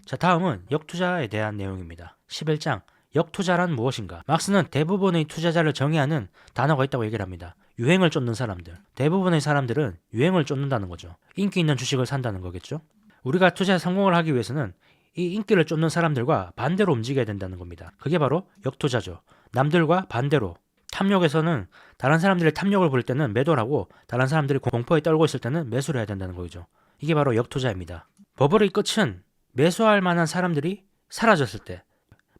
자, 다음은 역투자에 대한 내용입니다. 11장 역투자란 무엇인가? 막스는 대부분의 투자자를 정의하는 단어가 있다고 얘기를 합니다. 유행을 쫓는 사람들. 대부분의 사람들은 유행을 쫓는다는 거죠. 인기 있는 주식을 산다는 거겠죠. 우리가 투자에 성공을 하기 위해서는 이 인기를 쫓는 사람들과 반대로 움직여야 된다는 겁니다. 그게 바로 역투자죠. 남들과 반대로. 탐욕에서는 다른 사람들이 탐욕을 부릴 때는 매도를 하고 다른 사람들이 공포에 떨고 있을 때는 매수를 해야 된다는 거죠. 이게 바로 역투자입니다. 버블의 끝은 매수할 만한 사람들이 사라졌을 때,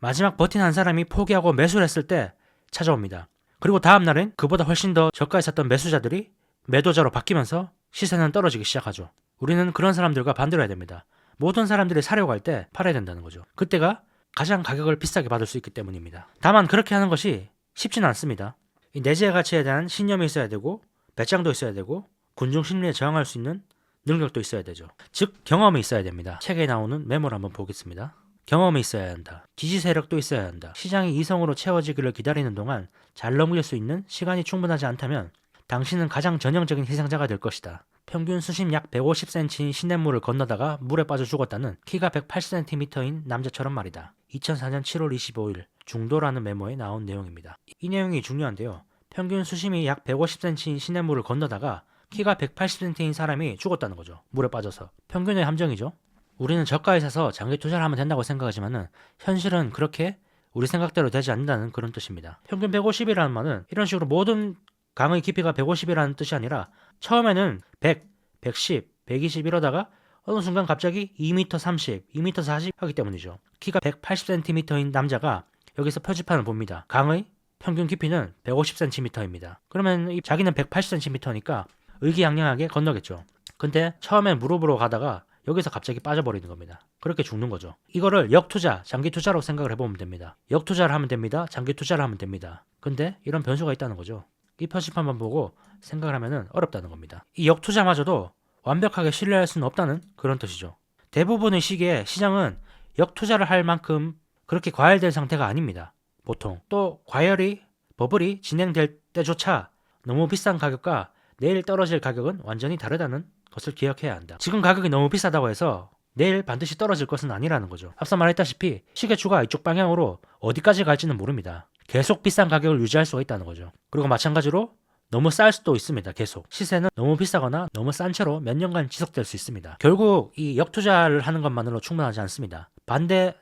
마지막 버틴 한 사람이 포기하고 매수를 했을 때 찾아옵니다. 그리고 다음 날엔 그보다 훨씬 더 저가에 샀던 매수자들이 매도자로 바뀌면서 시세는 떨어지기 시작하죠. 우리는 그런 사람들과 반대로 해야 됩니다. 모든 사람들이 사려고 할 때 팔아야 된다는 거죠. 그때가 가장 가격을 비싸게 받을 수 있기 때문입니다. 다만 그렇게 하는 것이 쉽지는 않습니다. 이 내재의 가치에 대한 신념이 있어야 되고 배짱도 있어야 되고 군중 심리에 저항할 수 있는 능력도 있어야 되죠. 즉 경험이 있어야 됩니다. 책에 나오는 메모를 한번 보겠습니다. 경험이 있어야 한다. 지지 세력도 있어야 한다. 시장이 이성으로 채워지기를 기다리는 동안 잘 넘길 수 있는 시간이 충분하지 않다면 당신은 가장 전형적인 희생자가 될 것이다. 평균 수심 약 150cm인 시냇물을 건너다가 물에 빠져 죽었다는 키가 180cm인 남자처럼 말이다. 2004년 7월 25일 중도라는 메모에 나온 내용입니다. 이 내용이 중요한데요. 평균 수심이 약 150cm인 시냇물을 건너다가 키가 180cm인 사람이 죽었다는 거죠. 물에 빠져서. 평균의 함정이죠. 우리는 저가에 사서 장기 투자를 하면 된다고 생각하지만은 현실은 그렇게 우리 생각대로 되지 않는다는 그런 뜻입니다. 평균 150이라는 말은 이런 식으로 모든 강의 깊이가 150이라는 뜻이 아니라 처음에는 100, 110, 120 이러다가 어느 순간 갑자기 2m 30, 2m 40 하기 때문이죠. 키가 180cm인 남자가 여기서 표지판을 봅니다. 강의 평균 깊이는 150cm입니다. 그러면 자기는 180cm니까 의기양양하게 건너겠죠. 근데 처음엔 무릎으로 가다가 여기서 갑자기 빠져버리는 겁니다. 그렇게 죽는 거죠. 이거를 역투자, 장기투자라고 생각을 해보면 됩니다. 역투자를 하면 됩니다. 장기투자를 하면 됩니다. 근데 이런 변수가 있다는 거죠. 이 표지판만 보고 생각을 하면 어렵다는 겁니다. 이 역투자마저도 완벽하게 신뢰할 수는 없다는 그런 뜻이죠. 대부분의 시기에 시장은 역투자를 할 만큼 그렇게 과열된 상태가 아닙니다. 보통. 또 버블이 진행될 때조차 너무 비싼 가격과 내일 떨어질 가격은 완전히 다르다는 것을 기억해야 한다. 지금 가격이 너무 비싸다고 해서 내일 반드시 떨어질 것은 아니라는 거죠. 앞서 말했다시피 시계추가 이쪽 방향으로 어디까지 갈지는 모릅니다. 계속 비싼 가격을 유지할 수가 있다는 거죠. 그리고 마찬가지로 너무 쌀 수도 있습니다. 계속. 시세는 너무 비싸거나 너무 싼 채로 몇 년간 지속될 수 있습니다. 결국 이 역투자를 하는 것만으로 충분하지 않습니다.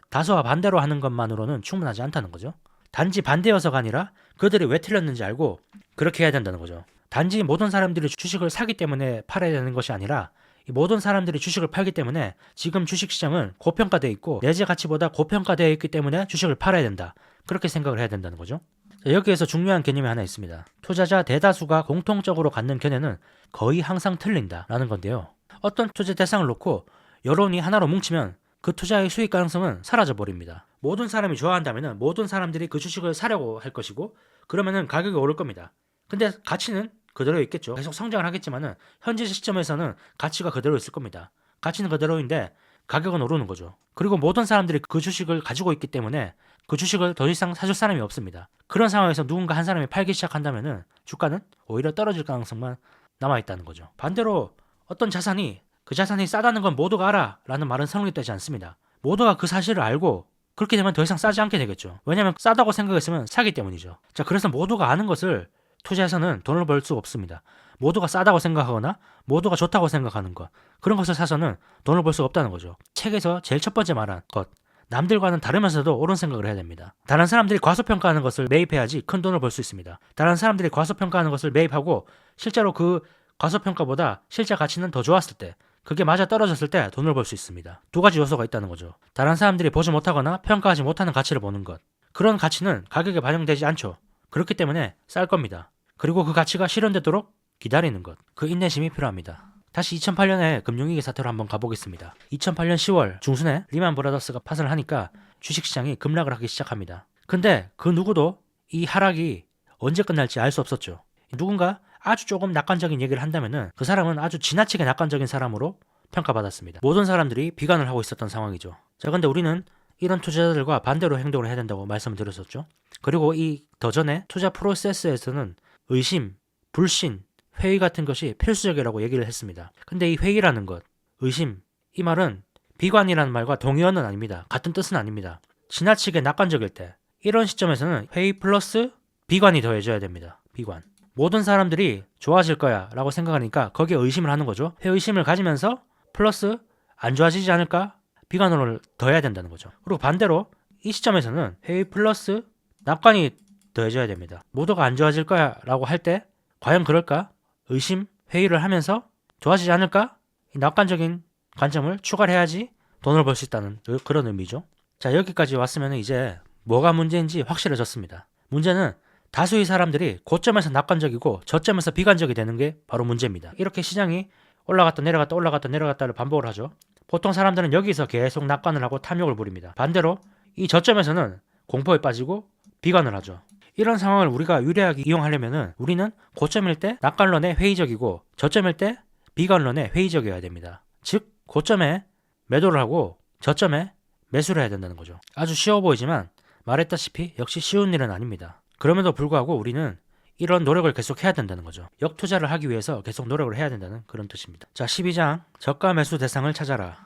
다수와 반대로 하는 것만으로는 충분하지 않다는 거죠. 단지 반대여서가 아니라 그들이 왜 틀렸는지 알고 그렇게 해야 된다는 거죠. 단지 모든 사람들이 주식을 사기 때문에 팔아야 되는 것이 아니라 이 모든 사람들이 주식을 팔기 때문에 지금 주식시장은 고평가되어 있고 내재 가치보다 고평가되어 있기 때문에 주식을 팔아야 된다. 그렇게 생각을 해야 된다는 거죠. 여기에서 중요한 개념이 하나 있습니다. 투자자 대다수가 공통적으로 갖는 견해는 거의 항상 틀린다라는 건데요. 어떤 투자 대상을 놓고 여론이 하나로 뭉치면 그 투자의 수익 가능성은 사라져버립니다. 모든 사람이 좋아한다면 모든 사람들이 그 주식을 사려고 할 것이고 그러면은 가격이 오를 겁니다. 근데 가치는 그대로 있겠죠. 계속 성장을 하겠지만은 현재 시점에서는 가치가 그대로 있을 겁니다. 가치는 그대로인데 가격은 오르는 거죠. 그리고 모든 사람들이 그 주식을 가지고 있기 때문에 그 주식을 더 이상 사줄 사람이 없습니다. 그런 상황에서 누군가 한 사람이 팔기 시작한다면은 주가는 오히려 떨어질 가능성만 남아있다는 거죠. 반대로 어떤 자산이 그 자산이 싸다는 건 모두가 알아 라는 말은 성립되지 않습니다. 모두가 그 사실을 알고 그렇게 되면 더 이상 싸지 않게 되겠죠. 왜냐하면 싸다고 생각했으면 사기 때문이죠. 자, 그래서 모두가 아는 것을 투자에서는 돈을 벌 수 없습니다. 모두가 싸다고 생각하거나 모두가 좋다고 생각하는 것, 그런 것을 사서는 돈을 벌 수 없다는 거죠. 책에서 제일 첫 번째 말한 것, 남들과는 다르면서도 옳은 생각을 해야 됩니다. 다른 사람들이 과소평가하는 것을 매입해야지 큰 돈을 벌 수 있습니다. 다른 사람들이 과소평가하는 것을 매입하고 실제로 그 과소평가보다 실제 가치는 더 좋았을 때, 그게 맞아 떨어졌을 때 돈을 벌 수 있습니다. 두 가지 요소가 있다는 거죠. 다른 사람들이 보지 못하거나 평가하지 못하는 가치를 보는 것, 그런 가치는 가격에 반영되지 않죠. 그렇기 때문에 쌀 겁니다. 그리고 그 가치가 실현되도록 기다리는 것, 그 인내심이 필요합니다. 다시 2008년에 금융위기 사태로 한번 가보겠습니다. 2008년 10월 중순에 리만 브라더스가 파산을 하니까 주식시장이 급락을 하기 시작합니다. 근데 그 누구도 이 하락이 언제 끝날지 알 수 없었죠. 누군가 아주 조금 낙관적인 얘기를 한다면은 그 사람은 아주 지나치게 낙관적인 사람으로 평가받았습니다. 모든 사람들이 비관을 하고 있었던 상황이죠. 자, 근데 우리는 이런 투자자들과 반대로 행동을 해야 된다고 말씀을 드렸었죠. 그리고 이 더 전에 투자 프로세스에서는 의심, 불신, 회의 같은 것이 필수적이라고 얘기를 했습니다. 근데 이 회의라는 것, 의심, 이 말은 비관이라는 말과 동의어는 아닙니다. 같은 뜻은 아닙니다. 지나치게 낙관적일 때 이런 시점에서는 회의 플러스 비관이 더해져야 됩니다. 비관. 모든 사람들이 좋아질 거야 라고 생각하니까 거기에 의심을 하는 거죠. 회의심을 가지면서 플러스 안 좋아지지 않을까? 비관으로 더해야 된다는 거죠. 그리고 반대로 이 시점에서는 회의 플러스 낙관이 더해져야 됩니다. 모두가 안 좋아질 거야 라고 할 때 과연 그럴까? 의심, 회의를 하면서 좋아지지 않을까? 이 낙관적인 관점을 추가를 해야지 돈을 벌 수 있다는 그런 의미죠. 자, 여기까지 왔으면 이제 뭐가 문제인지 확실해졌습니다. 문제는 다수의 사람들이 고점에서 낙관적이고 저점에서 비관적이 되는 게 바로 문제입니다. 이렇게 시장이 올라갔다 내려갔다 올라갔다 내려갔다를 반복을 하죠. 보통 사람들은 여기서 계속 낙관을 하고 탐욕을 부립니다. 반대로 이 저점에서는 공포에 빠지고 비관을 하죠. 이런 상황을 우리가 유리하게 이용하려면 우리는 고점일 때 낙관론에 회의적이고 저점일 때 비관론에 회의적이어야 됩니다. 즉 고점에 매도를 하고 저점에 매수를 해야 된다는 거죠. 아주 쉬워 보이지만 말했다시피 역시 쉬운 일은 아닙니다. 그럼에도 불구하고 우리는 이런 노력을 계속 해야 된다는 거죠. 역투자를 하기 위해서 계속 노력을 해야 된다는 그런 뜻입니다. 자, 12장 저가 매수 대상을 찾아라.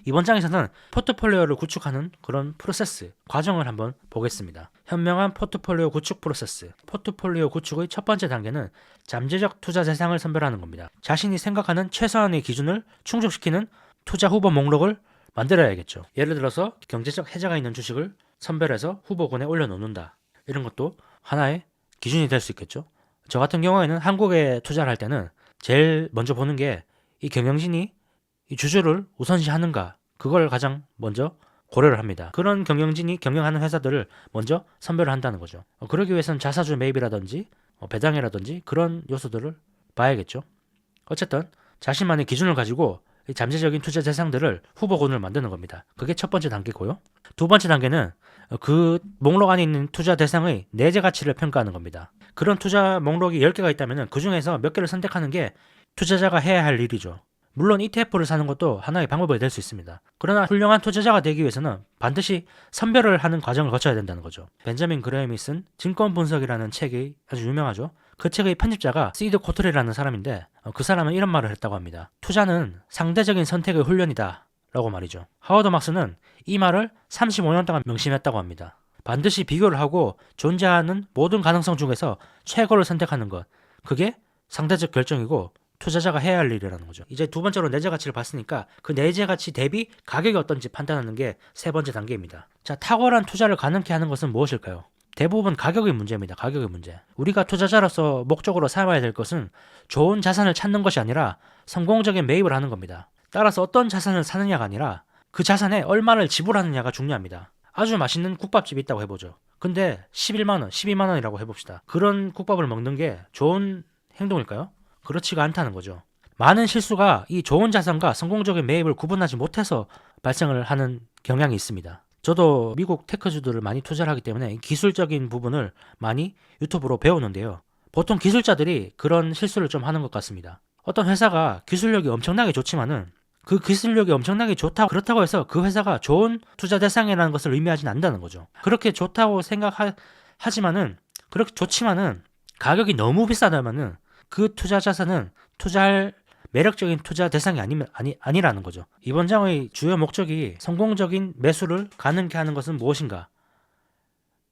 이번 장에서는 포트폴리오를 구축하는 그런 프로세스, 과정을 한번 보겠습니다. 현명한 포트폴리오 구축 프로세스. 포트폴리오 구축의 첫 번째 단계는 잠재적 투자 대상을 선별하는 겁니다. 자신이 생각하는 최소한의 기준을 충족시키는 투자 후보 목록을 만들어야겠죠. 예를 들어서 경제적 해자가 있는 주식을 선별해서 후보군에 올려놓는다. 이런 것도 하나의 기준이 될 수 있겠죠. 저 같은 경우에는 한국에 투자를 할 때는 제일 먼저 보는 게 이 경영진이 이 주주를 우선시하는가, 그걸 가장 먼저 고려를 합니다. 그런 경영진이 경영하는 회사들을 먼저 선별을 한다는 거죠. 그러기 위해서는 자사주 매입이라든지 배당이라든지 그런 요소들을 봐야겠죠. 어쨌든 자신만의 기준을 가지고 이 잠재적인 투자 대상들을 후보군을 만드는 겁니다. 그게 첫 번째 단계고요. 두 번째 단계는 그 목록 안에 있는 투자 대상의 내재 가치를 평가하는 겁니다. 그런 투자 목록이 10개가 있다면 그 중에서 몇 개를 선택하는 게 투자자가 해야 할 일이죠. 물론 ETF를 사는 것도 하나의 방법이 될 수 있습니다. 그러나 훌륭한 투자자가 되기 위해서는 반드시 선별을 하는 과정을 거쳐야 된다는 거죠. 벤자민 그레임이 쓴 증권 분석이라는 책이 아주 유명하죠. 그 책의 편집자가 시드 코트레라는 사람인데 그 사람은 이런 말을 했다고 합니다. 투자는 상대적인 선택의 훈련이다 라고 말이죠. 하워드 막스는 이 말을 35년 동안 명심했다고 합니다. 반드시 비교를 하고 존재하는 모든 가능성 중에서 최고를 선택하는 것, 그게 상대적 결정이고 투자자가 해야 할 일이라는 거죠. 이제 두 번째로 내재 가치를 봤으니까 그 내재 가치 대비 가격이 어떤지 판단하는 게 세 번째 단계입니다. 자, 탁월한 투자를 가능케 하는 것은 무엇일까요? 대부분 가격의 문제입니다. 가격의 문제. 우리가 투자자로서 목적으로 삼아야 될 것은 좋은 자산을 찾는 것이 아니라 성공적인 매입을 하는 겁니다. 따라서 어떤 자산을 사느냐가 아니라 그 자산에 얼마를 지불하느냐가 중요합니다. 아주 맛있는 국밥집이 있다고 해보죠. 근데 11만원, 12만원이라고 해봅시다. 그런 국밥을 먹는 게 좋은 행동일까요? 그렇지가 않다는 거죠. 많은 실수가 이 좋은 자산과 성공적인 매입을 구분하지 못해서 발생을 하는 경향이 있습니다. 저도 미국 테크주들을 많이 투자를 하기 때문에 기술적인 부분을 많이 유튜브로 배우는데요. 보통 기술자들이 그런 실수를 좀 하는 것 같습니다. 어떤 회사가 기술력이 엄청나게 좋지만은 그 기술력이 엄청나게 좋다고 그렇다고 해서 그 회사가 좋은 투자 대상이라는 것을 의미하진 않는다는 거죠. 그렇게 좋다고 생각하지만은 그렇게 좋지만은 가격이 너무 비싸다면은 그 투자 자산은 투자할 매력적인 투자 대상이 아니라는 거죠. 이번 장의 주요 목적이 성공적인 매수를 가능케 하는 것은 무엇인가?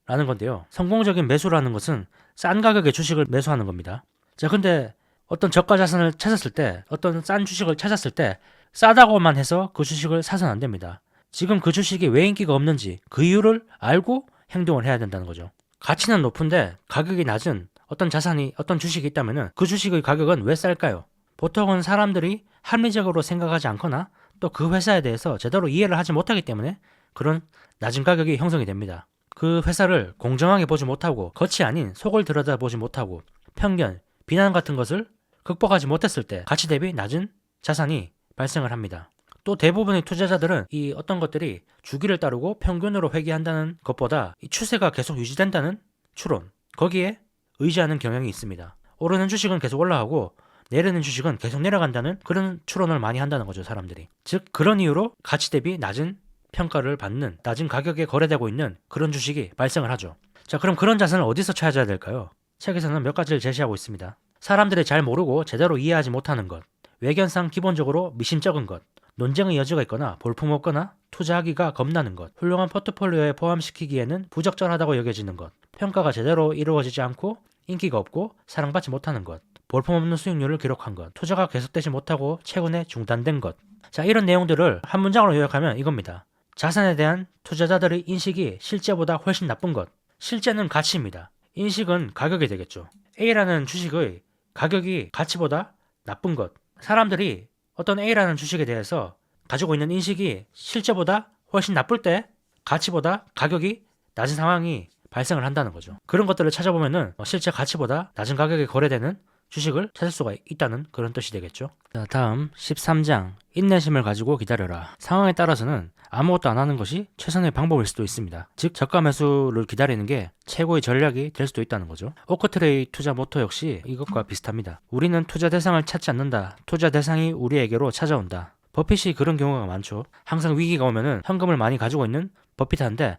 라는 건데요. 성공적인 매수라는 것은 싼 가격의 주식을 매수하는 겁니다. 자, 근데 어떤 저가 자산을 찾았을 때, 어떤 싼 주식을 찾았을 때 싸다고만 해서 그 주식을 사서는 안 됩니다. 지금 그 주식이 왜 인기가 없는지 그 이유를 알고 행동을 해야 된다는 거죠. 가치는 높은데 가격이 낮은 어떤 자산이, 어떤 주식이 있다면 그 주식의 가격은 왜 쌀까요? 보통은 사람들이 합리적으로 생각하지 않거나 또 그 회사에 대해서 제대로 이해를 하지 못하기 때문에 그런 낮은 가격이 형성이 됩니다. 그 회사를 공정하게 보지 못하고 겉이 아닌 속을 들여다보지 못하고 편견, 비난 같은 것을 극복하지 못했을 때 가치 대비 낮은 자산이 발생을 합니다. 또 대부분의 투자자들은 이 어떤 것들이 주기를 따르고 평균으로 회귀한다는 것보다 이 추세가 계속 유지된다는 추론, 거기에 의지하는 경향이 있습니다. 오르는 주식은 계속 올라가고 내리는 주식은 계속 내려간다는 그런 추론을 많이 한다는 거죠, 사람들이. 즉 그런 이유로 가치 대비 낮은 평가를 받는, 낮은 가격에 거래되고 있는 그런 주식이 발생을 하죠. 자, 그럼 그런 자산을 어디서 찾아야 될까요? 책에서는 몇 가지를 제시하고 있습니다. 사람들이 잘 모르고 제대로 이해하지 못하는 것, 외견상 기본적으로 미심쩍은 것, 논쟁의 여지가 있거나 볼품없거나 투자하기가 겁나는 것, 훌륭한 포트폴리오에 포함시키기에는 부적절하다고 여겨지는 것, 평가가 제대로 이루어지지 않고 인기가 없고 사랑받지 못하는 것, 볼품없는 수익률을 기록한 것, 투자가 계속되지 못하고 최근에 중단된 것. 자, 이런 내용들을 한 문장으로 요약하면 이겁니다. 자산에 대한 투자자들의 인식이 실제보다 훨씬 나쁜 것. 실제는 가치입니다. 인식은 가격이 되겠죠. A라는 주식의 가격이 가치보다 나쁜 것. 사람들이 어떤 A라는 주식에 대해서 가지고 있는 인식이 실제보다 훨씬 나쁠 때 가치보다 가격이 낮은 상황이 발생을 한다는 거죠. 그런 것들을 찾아보면은 실제 가치보다 낮은 가격에 거래되는 주식을 찾을 수가 있다는 그런 뜻이 되겠죠. 자, 다음 13장 인내심을 가지고 기다려라. 상황에 따라서는 아무것도 안 하는 것이 최선의 방법일 수도 있습니다. 즉 저가 매수를 기다리는 게 최고의 전략이 될 수도 있다는 거죠. 오크트레이 투자 모토 역시 이것과 비슷합니다. 우리는 투자 대상을 찾지 않는다. 투자 대상이 우리에게로 찾아온다. 버핏이 그런 경우가 많죠. 항상 위기가 오면은 현금을 많이 가지고 있는 버핏한테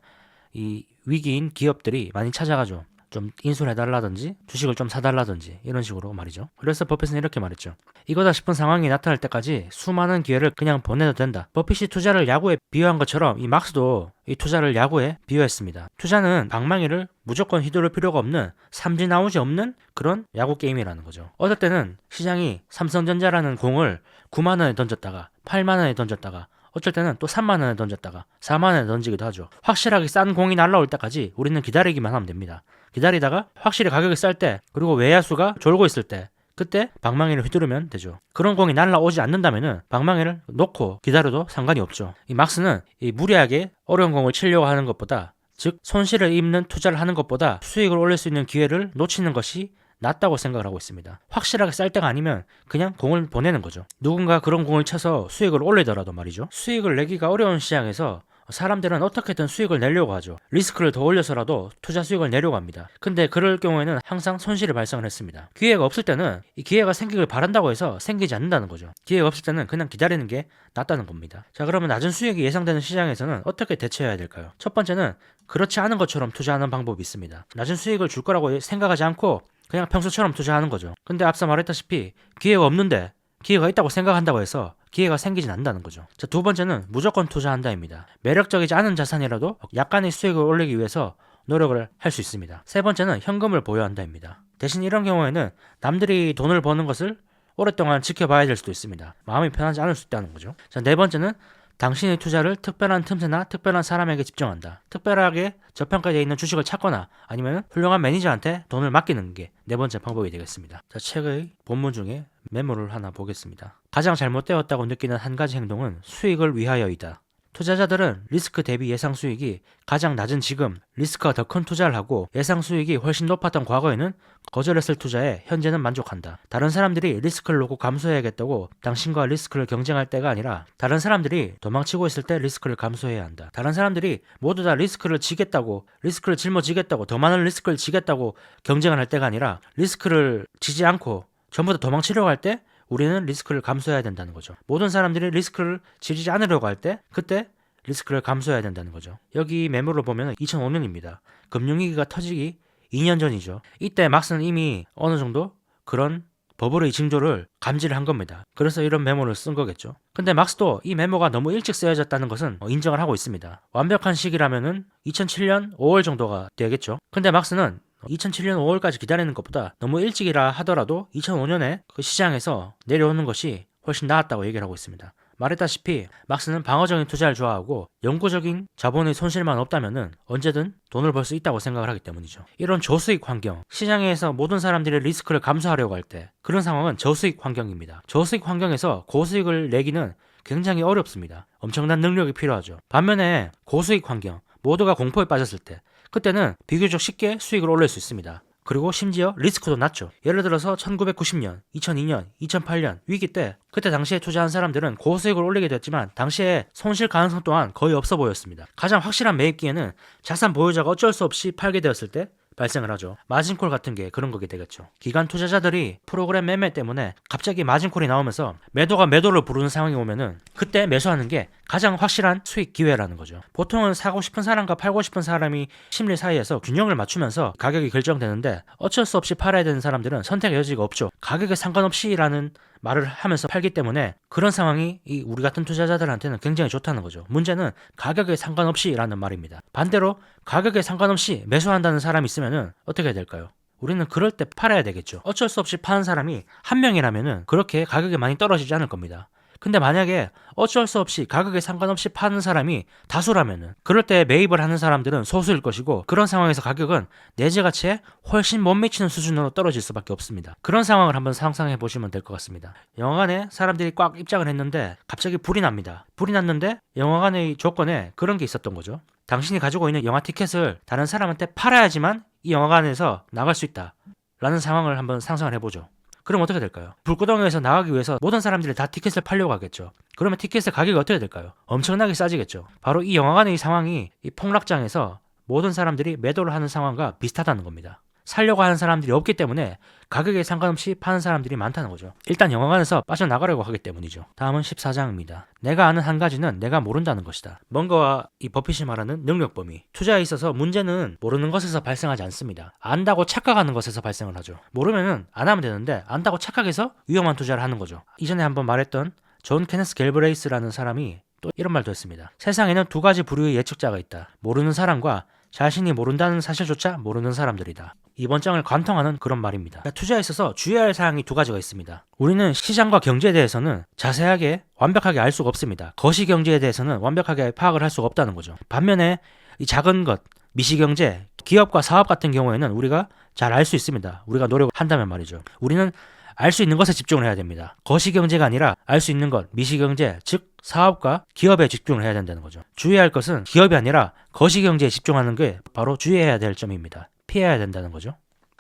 이 위기인 기업들이 많이 찾아가죠. 좀 인수를 해달라든지 주식을 좀 사달라든지 이런 식으로 말이죠. 그래서 버핏은 이렇게 말했죠. 이거다 싶은 상황이 나타날 때까지 수많은 기회를 그냥 보내도 된다. 버핏이 투자를 야구에 비유한 것처럼 이 막스도 이 투자를 야구에 비유했습니다. 투자는 방망이를 무조건 휘두를 필요가 없는 삼진 아웃이 없는 그런 야구 게임이라는 거죠. 어떨 때는 시장이 삼성전자라는 공을 9만 원에 던졌다가 8만 원에 던졌다가 어쩔 때는 또 3만 원에 던졌다가 4만 원에 던지기도 하죠. 확실하게 싼 공이 날라올 때까지 우리는 기다리기만 하면 됩니다. 기다리다가 확실히 가격이 쌀 때 그리고 외야수가 졸고 있을 때 그때 방망이를 휘두르면 되죠. 그런 공이 날라오지 않는다면은 방망이를 놓고 기다려도 상관이 없죠. 이 막스는 이 무리하게 어려운 공을 치려고 하는 것보다 즉 손실을 입는 투자를 하는 것보다 수익을 올릴 수 있는 기회를 놓치는 것이 낫다고 생각을 하고 있습니다. 확실하게 쌀 때가 아니면 그냥 공을 보내는 거죠. 누군가 그런 공을 쳐서 수익을 올리더라도 말이죠. 수익을 내기가 어려운 시장에서 사람들은 어떻게든 수익을 내려고 하죠. 리스크를 더 올려서라도 투자 수익을 내려고 합니다. 근데 그럴 경우에는 항상 손실이 발생을 했습니다. 기회가 없을 때는 이 기회가 생기길 바란다고 해서 생기지 않는다는 거죠. 기회가 없을 때는 그냥 기다리는 게 낫다는 겁니다. 자, 그러면 낮은 수익이 예상되는 시장에서는 어떻게 대처해야 될까요? 첫 번째는 그렇지 않은 것처럼 투자하는 방법이 있습니다. 낮은 수익을 줄 거라고 생각하지 않고 그냥 평소처럼 투자하는 거죠. 근데 앞서 말했다시피 기회가 없는데 기회가 있다고 생각한다고 해서 기회가 생기진 않는다는 거죠. 자, 두 번째는 무조건 투자한다입니다. 매력적이지 않은 자산이라도 약간의 수익을 올리기 위해서 노력을 할 수 있습니다. 세 번째는 현금을 보유한다입니다. 대신 이런 경우에는 남들이 돈을 버는 것을 오랫동안 지켜봐야 될 수도 있습니다. 마음이 편하지 않을 수 있다는 거죠. 자, 네 번째는 당신의 투자를 특별한 틈새나 특별한 사람에게 집중한다. 특별하게 저평가되어 있는 주식을 찾거나 아니면 훌륭한 매니저한테 돈을 맡기는 게 네 번째 방법이 되겠습니다. 자, 책의 본문 중에 메모를 하나 보겠습니다. 가장 잘못되었다고 느끼는 한 가지 행동은 수익을 위하여이다. 투자자들은 리스크 대비 예상 수익이 가장 낮은 지금 리스크가 더 큰 투자를 하고 예상 수익이 훨씬 높았던 과거에는 거절했을 투자에 현재는 만족한다. 다른 사람들이 리스크를 놓고 감수해야겠다고 당신과 리스크를 경쟁할 때가 아니라 다른 사람들이 도망치고 있을 때 리스크를 감수해야 한다. 다른 사람들이 모두 다 리스크를 지겠다고 리스크를 짊어지겠다고 더 많은 리스크를 지겠다고 경쟁을 할 때가 아니라 리스크를 지지 않고 전부 다 도망치려고 할 때 우리는 리스크를 감수해야 된다는 거죠. 모든 사람들이 리스크를 지르지 않으려고 할 때 그때 리스크를 감수해야 된다는 거죠. 여기 메모를 보면 2005년입니다. 금융위기가 터지기 2년 전이죠. 이때 막스는 이미 어느 정도 그런 버블의 징조를 감지를 한 겁니다. 그래서 이런 메모를 쓴 거겠죠. 근데 막스도 이 메모가 너무 일찍 쓰여졌다는 것은 인정을 하고 있습니다. 완벽한 시기라면은 2007년 5월 정도가 되겠죠. 근데 막스는 2007년 5월까지 기다리는 것보다 너무 일찍이라 하더라도 2005년에 그 시장에서 내려오는 것이 훨씬 나았다고 얘기를 하고 있습니다. 말했다시피 막스는 방어적인 투자를 좋아하고 영구적인 자본의 손실만 없다면은 언제든 돈을 벌 수 있다고 생각을 하기 때문이죠. 이런 저수익 환경, 시장에서 모든 사람들이 리스크를 감수하려고 할 때 그런 상황은 저수익 환경입니다. 저수익 환경에서 고수익을 내기는 굉장히 어렵습니다. 엄청난 능력이 필요하죠. 반면에 고수익 환경, 모두가 공포에 빠졌을 때 그때는 비교적 쉽게 수익을 올릴 수 있습니다. 그리고 심지어 리스크도 낮죠. 예를 들어서 1990년, 2002년, 2008년 위기 때 그때 당시에 투자한 사람들은 고수익을 올리게 됐지만 당시에 손실 가능성 또한 거의 없어 보였습니다. 가장 확실한 매입기에는 자산 보유자가 어쩔 수 없이 팔게 되었을 때 발생을 하죠. 마진콜 같은 게 그런 거게 되겠죠. 기관 투자자들이 프로그램 매매 때문에 갑자기 마진콜이 나오면서 매도가 매도를 부르는 상황이 오면은 그때 매수하는 게 가장 확실한 수익 기회라는 거죠. 보통은 사고 싶은 사람과 팔고 싶은 사람이 심리 사이에서 균형을 맞추면서 가격이 결정되는데 어쩔 수 없이 팔아야 되는 사람들은 선택의 여지가 없죠. 가격에 상관없이라는 말을 하면서 팔기 때문에 그런 상황이 이 우리 같은 투자자들한테는 굉장히 좋다는 거죠. 문제는 가격에 상관없이라는 말입니다. 반대로 가격에 상관없이 매수한다는 사람이 있으면은 어떻게 해야 될까요? 우리는 그럴 때 팔아야 되겠죠. 어쩔 수 없이 파는 사람이 한 명이라면은 그렇게 가격이 많이 떨어지지 않을 겁니다. 근데 만약에 어쩔 수 없이 가격에 상관없이 파는 사람이 다수라면은 그럴 때 매입을 하는 사람들은 소수일 것이고 그런 상황에서 가격은 내재 가치에 훨씬 못 미치는 수준으로 떨어질 수밖에 없습니다. 그런 상황을 한번 상상해 보시면 될 것 같습니다. 영화관에 사람들이 꽉 입장을 했는데 갑자기 불이 납니다. 불이 났는데 영화관의 조건에 그런 게 있었던 거죠. 당신이 가지고 있는 영화 티켓을 다른 사람한테 팔아야지만 이 영화관에서 나갈 수 있다 라는 상황을 한번 상상을 해보죠. 그럼 어떻게 될까요? 불구덩이에서 나가기 위해서 모든 사람들이 다 티켓을 팔려고 하겠죠. 그러면 티켓의 가격이 어떻게 될까요? 엄청나게 싸지겠죠. 바로 이 영화관의 이 상황이 이 폭락장에서 모든 사람들이 매도를 하는 상황과 비슷하다는 겁니다. 살려고 하는 사람들이 없기 때문에 가격에 상관없이 파는 사람들이 많다는 거죠. 일단 영화관에서 빠져나가려고 하기 때문이죠. 다음은 14장입니다. 내가 아는 한 가지는 내가 모른다는 것이다. 뭔가와 이 버핏이 말하는 능력 범위. 투자에 있어서 문제는 모르는 것에서 발생하지 않습니다. 안다고 착각하는 것에서 발생을 하죠. 모르면은 안 하면 되는데 안다고 착각해서 위험한 투자를 하는 거죠. 이전에 한번 말했던 존 케네스 갤브레이스라는 사람이 또 이런 말도 했습니다. 세상에는 두 가지 부류의 예측자가 있다. 모르는 사람과 자신이 모른다는 사실조차 모르는 사람들이다. 이번 장을 관통하는 그런 말입니다. 투자에 있어서 주의할 사항이 두 가지가 있습니다. 우리는 시장과 경제에 대해서는 자세하게 완벽하게 알 수가 없습니다. 거시경제에 대해서는 완벽하게 파악을 할 수가 없다는 거죠. 반면에 이 작은 것, 미시경제, 기업과 사업 같은 경우에는 우리가 잘 알 수 있습니다. 우리가 노력을 한다면 말이죠. 우리는 알 수 있는 것에 집중을 해야 됩니다. 거시경제가 아니라 알 수 있는 것, 미시경제, 즉 사업과 기업에 집중을 해야 된다는 거죠. 주의할 것은 기업이 아니라 거시경제에 집중하는 게 바로 주의해야 될 점입니다. 피해야 된다는 거죠.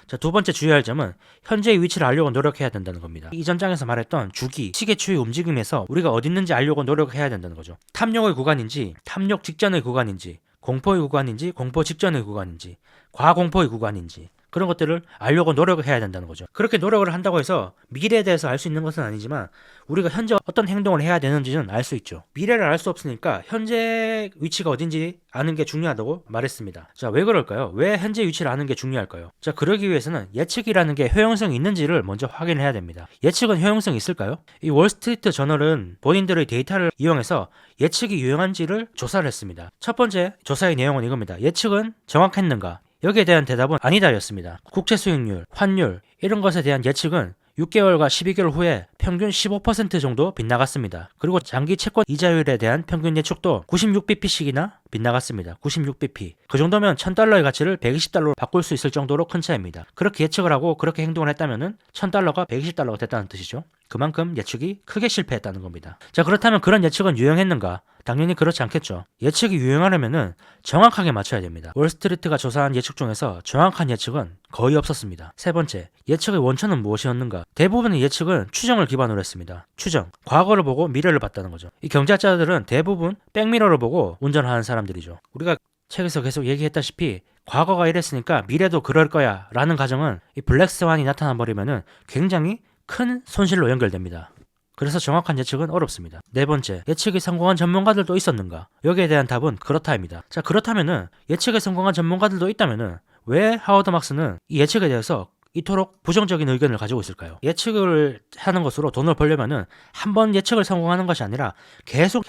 자, 두 번째 주의할 점은 현재의 위치를 알려고 노력해야 된다는 겁니다. 이전 장에서 말했던 주기, 시계추의 움직임에서 우리가 어디 있는지 알려고 노력해야 된다는 거죠. 탐욕의 구간인지, 탐욕 직전의 구간인지, 공포의 구간인지, 공포 직전의 구간인지, 과공포의 구간인지 그런 것들을 알려고 노력을 해야 된다는 거죠. 그렇게 노력을 한다고 해서 미래에 대해서 알 수 있는 것은 아니지만 우리가 현재 어떤 행동을 해야 되는지는 알 수 있죠. 미래를 알 수 없으니까 현재 위치가 어딘지 아는 게 중요하다고 말했습니다. 자, 왜 그럴까요? 왜 현재 위치를 아는 게 중요할까요? 자, 그러기 위해서는 예측이라는 게 효용성이 있는지를 먼저 확인을 해야 됩니다. 예측은 효용성이 있을까요? 이 월스트리트 저널은 본인들의 데이터를 이용해서 예측이 유용한지를 조사를 했습니다. 첫 번째 조사의 내용은 이겁니다. 예측은 정확했는가? 여기에 대한 대답은 아니다였습니다. 국채 수익률, 환율 이런 것에 대한 예측은 6개월과 12개월 후에 평균 15% 정도 빗나갔습니다. 그리고 장기 채권 이자율에 대한 평균 예측도 96bp씩이나 빗나갔습니다. 96bp. 그 정도면 $1000의 가치를 120달러로 바꿀 수 있을 정도로 큰 차이입니다. 그렇게 예측을 하고 그렇게 행동을 했다면 $1000가 120달러가 됐다는 뜻이죠. 그만큼 예측이 크게 실패했다는 겁니다. 자, 그렇다면 그런 예측은 유용했는가? 당연히 그렇지 않겠죠. 예측이 유용하려면 정확하게 맞춰야 됩니다. 월스트리트가 조사한 예측 중에서 정확한 예측은 거의 없었습니다. 세 번째, 예측의 원천은 무엇이었는가? 대부분의 예측은 추정을 기반으로 했습니다. 추정, 과거를 보고 미래를 봤다는 거죠. 이 경제학자들은 대부분 백미러를 보고 운전하는 사람들이죠. 우리가 책에서 계속 얘기했다시피 과거가 이랬으니까 미래도 그럴 거야 라는 가정은 이 블랙스완이 나타나 버리면 굉장히 큰 손실로 연결됩니다. 그래서 정확한 예측은 어렵습니다. 네 번째, 예측에 성공한 전문가들도 있었는가? 여기에 대한 답은 그렇다입니다. 자, 그렇다면은 예측에 성공한 전문가들도 있다면은 왜 하워드 막스는 이 예측에 대해서 이토록 부정적인 의견을 가지고 있을까요? 예측을 하는 것으로 돈을 벌려면은 한 번 예측을 성공하는 것이 아니라 계속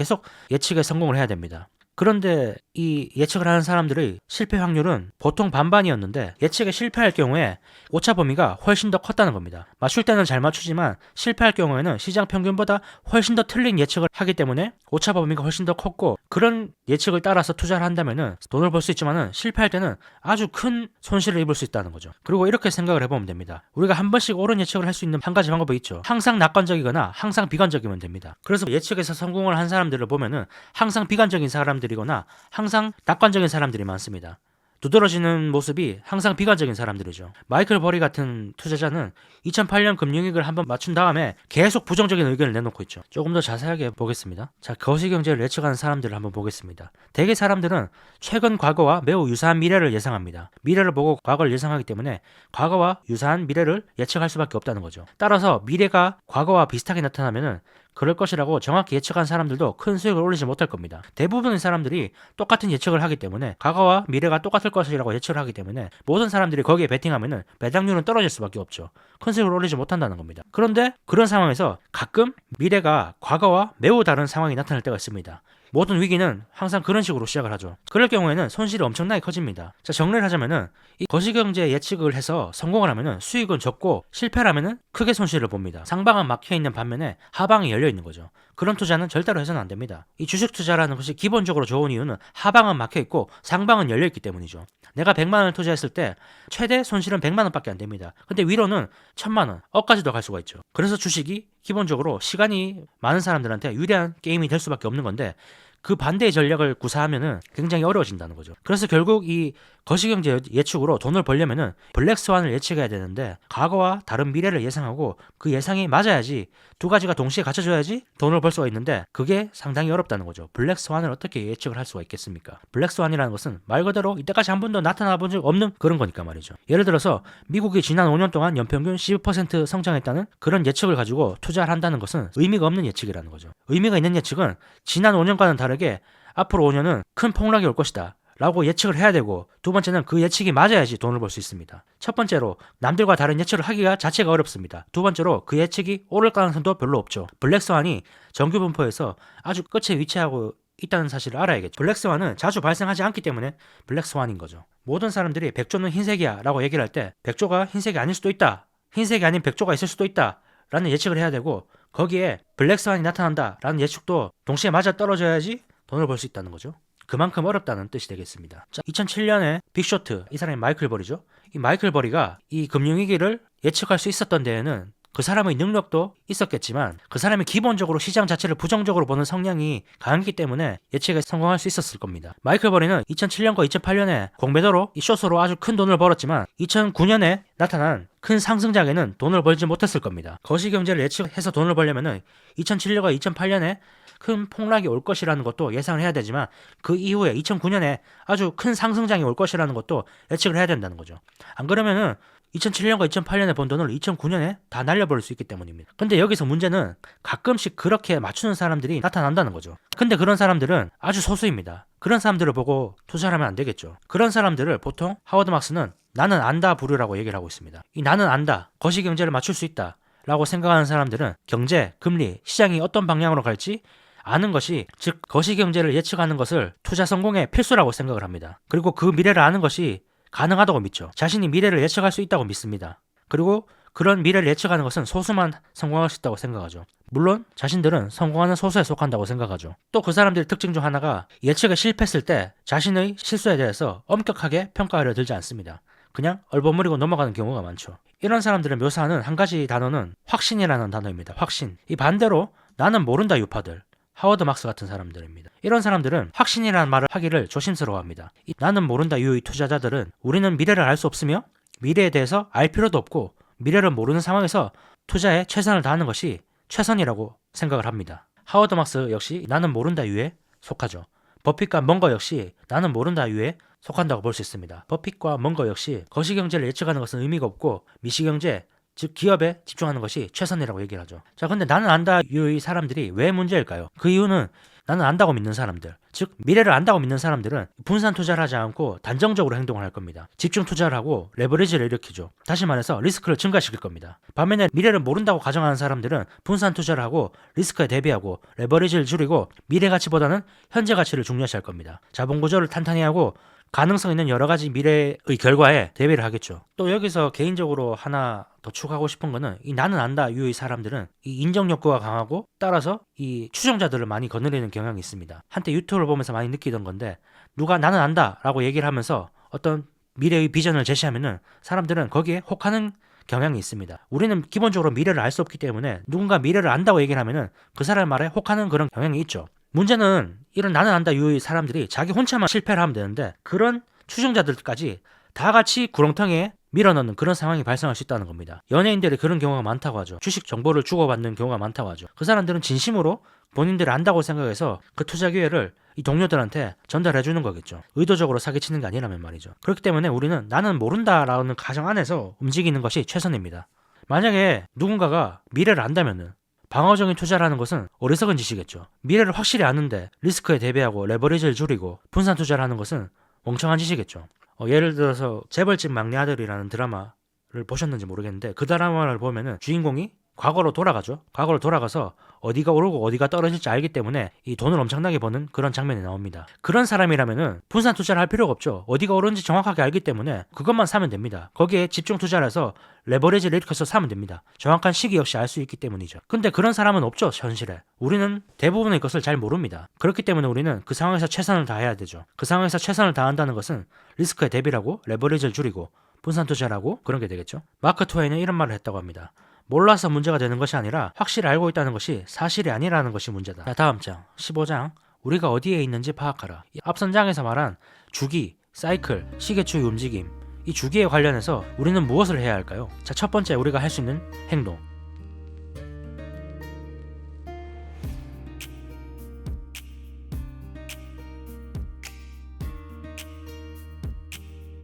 예측에 성공을 해야 됩니다. 그런데 이 예측을 하는 사람들의 실패 확률은 보통 반반이었는데 예측에 실패할 경우에 오차 범위가 훨씬 더 컸다는 겁니다. 맞출 때는 잘 맞추지만 실패할 경우에는 시장 평균보다 훨씬 더 틀린 예측을 하기 때문에 오차 범위가 훨씬 더 컸고 그런 예측을 따라서 투자를 한다면 돈을 벌 수 있지만 실패할 때는 아주 큰 손실을 입을 수 있다는 거죠. 그리고 이렇게 생각을 해보면 됩니다. 우리가 한 번씩 옳은 예측을 할 수 있는 한 가지 방법이 있죠. 항상 낙관적이거나 항상 비관적이면 됩니다. 그래서 예측에서 성공을 한 사람들을 보면은 항상 비관적인 사람들이거나 항상 낙관적인 사람들이 많습니다. 두드러지는 모습이 항상 비관적인 사람들이죠. 마이클 버리 같은 투자자는 2008년 금융위기를 한번 맞춘 다음에 계속 부정적인 의견을 내놓고 있죠. 조금 더 자세하게 보겠습니다. 자, 거시경제를 예측하는 사람들을 한번 보겠습니다. 대개 사람들은 최근 과거와 매우 유사한 미래를 예상합니다. 미래를 보고 과거를 예상하기 때문에 과거와 유사한 미래를 예측할 수밖에 없다는 거죠. 따라서 미래가 과거와 비슷하게 나타나면은 그럴 것이라고 정확히 예측한 사람들도 큰 수익을 올리지 못할 겁니다. 대부분의 사람들이 똑같은 예측을 하기 때문에 과거와 미래가 똑같을 것이라고 예측을 하기 때문에 모든 사람들이 거기에 베팅하면은 배당률은 떨어질 수밖에 없죠. 큰 수익을 올리지 못한다는 겁니다. 그런데 그런 상황에서 가끔 미래가 과거와 매우 다른 상황이 나타날 때가 있습니다. 모든 위기는 항상 그런 식으로 시작을 하죠. 그럴 경우에는 손실이 엄청나게 커집니다. 자, 정리를 하자면은 이 거시경제 예측을 해서 성공을 하면은 수익은 적고 실패를 하면은 크게 손실을 봅니다. 상방은 막혀 있는 반면에 하방이 열려 있는 거죠. 그런 투자는 절대로 해서는 안 됩니다. 이 주식 투자라는 것이 기본적으로 좋은 이유는 하방은 막혀 있고 상방은 열려 있기 때문이죠. 내가 100만 원을 투자했을 때 최대 손실은 100만 원밖에 안 됩니다. 근데 위로는 1000만 원, 억까지도 갈 수가 있죠. 그래서 주식이 기본적으로 시간이 많은 사람들한테 유리한 게임이 될 수밖에 없는 건데 그 반대의 전략을 구사하면은 굉장히 어려워진다는 거죠. 그래서 결국 이 거시경제 예측으로 돈을 벌려면은 블랙스완을 예측해야 되는데 과거와 다른 미래를 예상하고 그 예상이 맞아야지 두 가지가 동시에 갖춰져야지 돈을 벌 수가 있는데 그게 상당히 어렵다는 거죠. 블랙스완을 어떻게 예측을 할 수가 있겠습니까? 블랙스완이라는 것은 말 그대로 이때까지 한 번도 나타나 본 적 없는 그런 거니까 말이죠. 예를 들어서 미국이 지난 5년 동안 연평균 12% 성장했다는 그런 예측을 가지고 투자를 한다는 것은 의미가 없는 예측이라는 거죠. 의미가 있는 예측은 지난 5년과는 다르게 앞으로 5년은 큰 폭락이 올 것이다 라고 예측을 해야 되고, 두 번째는 그 예측이 맞아야지 돈을 벌 수 있습니다. 첫 번째로 남들과 다른 예측을 하기가 자체가 어렵습니다. 두 번째로 그 예측이 오를 가능성도 별로 없죠. 블랙스완이 정규 분포에서 아주 끝에 위치하고 있다는 사실을 알아야겠죠. 블랙스완은 자주 발생하지 않기 때문에 블랙스완인 거죠. 모든 사람들이 백조는 흰색이야 라고 얘기를 할 때 백조가 흰색이 아닐 수도 있다, 흰색이 아닌 백조가 있을 수도 있다 라는 예측을 해야 되고, 거기에 블랙스완이 나타난다 라는 예측도 동시에 맞아 떨어져야지 돈을 벌 수 있다는 거죠. 그만큼 어렵다는 뜻이 되겠습니다. 자, 2007년에 빅쇼트, 이 사람이 마이클 버리죠. 이 마이클 버리가 이 금융위기를 예측할 수 있었던 데에는 그 사람의 능력도 있었겠지만 그 사람이 기본적으로 시장 자체를 부정적으로 보는 성향이 강했기 때문에 예측에 성공할 수 있었을 겁니다. 마이클 버리는 2007년과 2008년에 공매도로 이 숏으로 아주 큰 돈을 벌었지만 2009년에 나타난 큰 상승장에는 돈을 벌지 못했을 겁니다. 거시경제를 예측해서 돈을 벌려면은 2007년과 2008년에 큰 폭락이 올 것이라는 것도 예상을 해야 되지만 그 이후에 2009년에 아주 큰 상승장이 올 것이라는 것도 예측을 해야 된다는 거죠. 안 그러면은 2007년과 2008년에 번 돈을 2009년에 다 날려버릴 수 있기 때문입니다. 근데 여기서 문제는 가끔씩 그렇게 맞추는 사람들이 나타난다는 거죠. 근데 그런 사람들은 아주 소수입니다. 그런 사람들을 보고 투자를 하면 안 되겠죠. 그런 사람들을 보통 하워드 막스는 나는 안다 부류라고 얘기를 하고 있습니다. 이 나는 안다, 거시경제를 맞출 수 있다 라고 생각하는 사람들은 경제, 금리, 시장이 어떤 방향으로 갈지 아는 것이, 즉 거시경제를 예측하는 것을 투자 성공의 필수라고 생각을 합니다. 그리고 그 미래를 아는 것이 가능하다고 믿죠. 자신이 미래를 예측할 수 있다고 믿습니다. 그리고 그런 미래를 예측하는 것은 소수만 성공할 수 있다고 생각하죠. 물론 자신들은 성공하는 소수에 속한다고 생각하죠. 또 그 사람들의 특징 중 하나가 예측에 실패했을 때 자신의 실수에 대해서 엄격하게 평가하려 들지 않습니다. 그냥 얼버무리고 넘어가는 경우가 많죠. 이런 사람들을 묘사하는 한 가지 단어는 확신이라는 단어입니다. 확신. 이 반대로 나는 모른다 유파들, 하워드 막스 같은 사람들입니다. 이런 사람들은 확신이라는 말을 하기를 조심스러워합니다. 나는 모른다 유의 투자자들은 우리는 미래를 알 수 없으며 미래에 대해서 알 필요도 없고 미래를 모르는 상황에서 투자에 최선을 다하는 것이 최선이라고 생각을 합니다. 하워드 막스 역시 나는 모른다 유에 속하죠. 버핏과 먼거 역시 나는 모른다 유에 속한다고 볼 수 있습니다. 버핏과 먼거 역시 거시경제를 예측하는 것은 의미가 없고 미시경제, 즉 기업에 집중하는 것이 최선이라고 얘기를 하죠. 자, 근데 나는 안다 유의 사람들이 왜 문제일까요? 그 이유는 나는 안다고 믿는 사람들, 즉 미래를 안다고 믿는 사람들은 분산 투자를 하지 않고 단정적으로 행동을 할 겁니다. 집중 투자를 하고 레버리지를 일으키죠. 다시 말해서 리스크를 증가시킬 겁니다. 반면에 미래를 모른다고 가정하는 사람들은 분산 투자를 하고 리스크에 대비하고 레버리지를 줄이고 미래 가치보다는 현재 가치를 중요시할 겁니다. 자본 구조를 탄탄히 하고 가능성 있는 여러 가지 미래의 결과에 대비를 하겠죠. 또 여기서 개인적으로 하나 더 추가하고 싶은 거는 이 나는 안다 유의 사람들은 이 인정 욕구가 강하고 따라서 이 추종자들을 많이 거느리는 경향이 있습니다. 한때 유튜브를 보면서 많이 느끼던 건데, 누가 나는 안다 라고 얘기를 하면서 어떤 미래의 비전을 제시하면은 사람들은 거기에 혹하는 경향이 있습니다. 우리는 기본적으로 미래를 알 수 없기 때문에 누군가 미래를 안다고 얘기를 하면은 그 사람 말에 혹하는 그런 경향이 있죠. 문제는 이런 나는 안다 유의 사람들이 자기 혼자만 실패를 하면 되는데 그런 추종자들까지 다 같이 구렁텅이에 밀어넣는 그런 상황이 발생할 수 있다는 겁니다. 연예인들이 그런 경우가 많다고 하죠. 주식 정보를 주고받는 경우가 많다고 하죠. 그 사람들은 진심으로 본인들이 안다고 생각해서 그 투자 기회를 이 동료들한테 전달해 주는 거겠죠. 의도적으로 사기치는 게 아니라면 말이죠. 그렇기 때문에 우리는 나는 모른다라는 가정 안에서 움직이는 것이 최선입니다. 만약에 누군가가 미래를 안다면은 방어적인 투자라는 것은 어리석은 짓이겠죠. 미래를 확실히 아는데 리스크에 대비하고 레버리지를 줄이고 분산 투자를 하는 것은 멍청한 짓이겠죠. 예를 들어서 재벌집 막내 아들이라는 드라마를 보셨는지 모르겠는데 그 드라마를 보면은 주인공이 과거로 돌아가죠. 과거로 돌아가서 어디가 오르고 어디가 떨어질지 알기 때문에 이 돈을 엄청나게 버는 그런 장면이 나옵니다. 그런 사람이라면은 분산 투자를 할 필요가 없죠. 어디가 오르는지 정확하게 알기 때문에 그것만 사면 됩니다. 거기에 집중 투자를 해서 레버리지를 일으켜서 사면 됩니다. 정확한 시기 역시 알 수 있기 때문이죠. 근데 그런 사람은 없죠, 현실에. 우리는 대부분의 것을 잘 모릅니다. 그렇기 때문에 우리는 그 상황에서 최선을 다해야 되죠. 그 상황에서 최선을 다한다는 것은 리스크에 대비라고 레버리지를 줄이고 분산 투자라고 그런 게 되겠죠. 마크 트웨이는 이런 말을 했다고 합니다. 몰라서 문제가 되는 것이 아니라 확실히 알고 있다는 것이 사실이 아니라는 것이 문제다. 자, 다음 장 15장 우리가 어디에 있는지 파악하라. 이 앞선 장에서 말한 주기, 사이클, 시계추의 움직임 이 주기에 관련해서 우리는 무엇을 해야 할까요? 자, 첫 번째 우리가 할 수 있는 행동